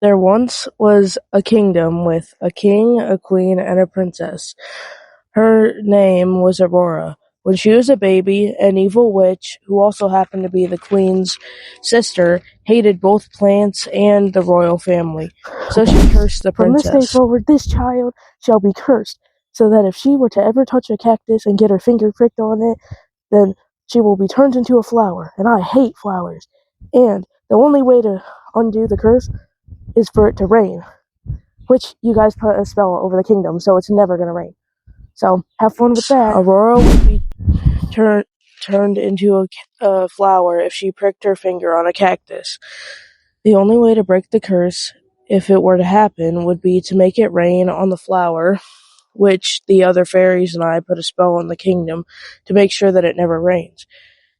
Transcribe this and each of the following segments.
There once was a kingdom with a king, a queen, and a princess. Her name was Aurora. When she was a baby, an evil witch, who also happened to be the queen's sister, hated both plants and the royal family. So she cursed the From this day princess. forward, this child shall be cursed, so that if she were to ever touch a cactus and get her finger pricked on it, then she will be turned into a flower, and I hate flowers. And the only way to undo the curse is for it to rain, which you guys put a spell over the kingdom, so it's never going to rain. So have fun with that. Aurora would be turned into a flower if she pricked her finger on a cactus. The only way to break the curse, if it were to happen, would be to make it rain on the flower, which the other fairies and I put a spell on the kingdom to make sure that it never rains.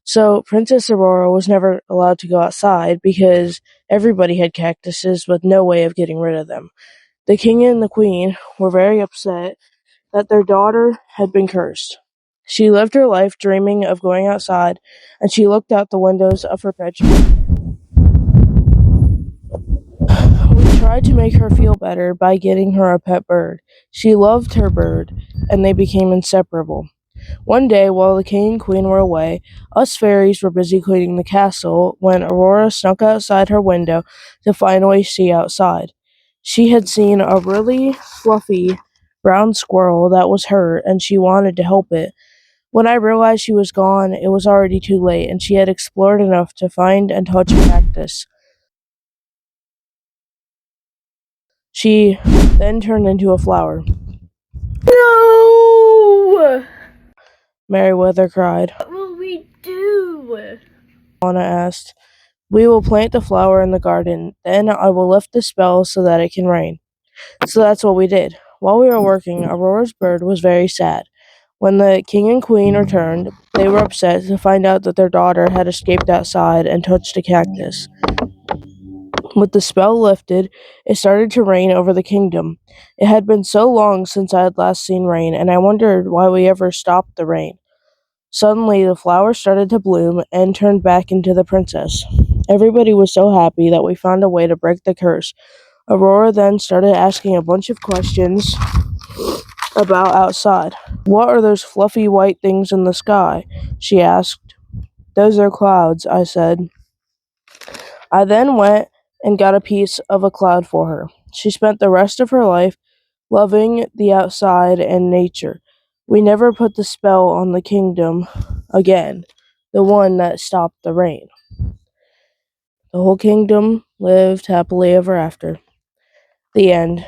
So Princess Aurora was never allowed to go outside because everybody had cactuses with no way of getting rid of them. The king and the queen were very upset that their daughter had been cursed. She lived her life dreaming of going outside, and she looked out the windows of her bedroom. We tried to make her feel better by getting her a pet bird. She loved her bird, and they became inseparable. One day, while the king and queen were away, us fairies were busy cleaning the castle when Aurora snuck outside her window to finally see outside. She had seen a really fluffy brown squirrel that was hurt, and she wanted to help it. When I realized she was gone, it was already too late, and she had explored enough to find and touch a cactus. She then turned into a flower. No! Merryweather cried. What will we do? Anna asked. We will plant the flower in the garden. Then I will lift the spell so that it can rain. So that's what we did. While we were working, Aurora's bird was very sad. When the king and queen returned, they were upset to find out that their daughter had escaped outside and touched a cactus. With the spell lifted, it started to rain over the kingdom. It had been so long since I had last seen rain, and I wondered why we ever stopped the rain. Suddenly, the flower started to bloom and turned back into the princess. Everybody was so happy that we found a way to break the curse. Aurora then started asking a bunch of questions about outside. What are those fluffy white things in the sky? She asked. Those are clouds, I said. I then went and got a piece of a cloud for her. She spent the rest of her life loving the outside and nature. We never put the spell on the kingdom again, the one that stopped the rain. The whole kingdom lived happily ever after. The end.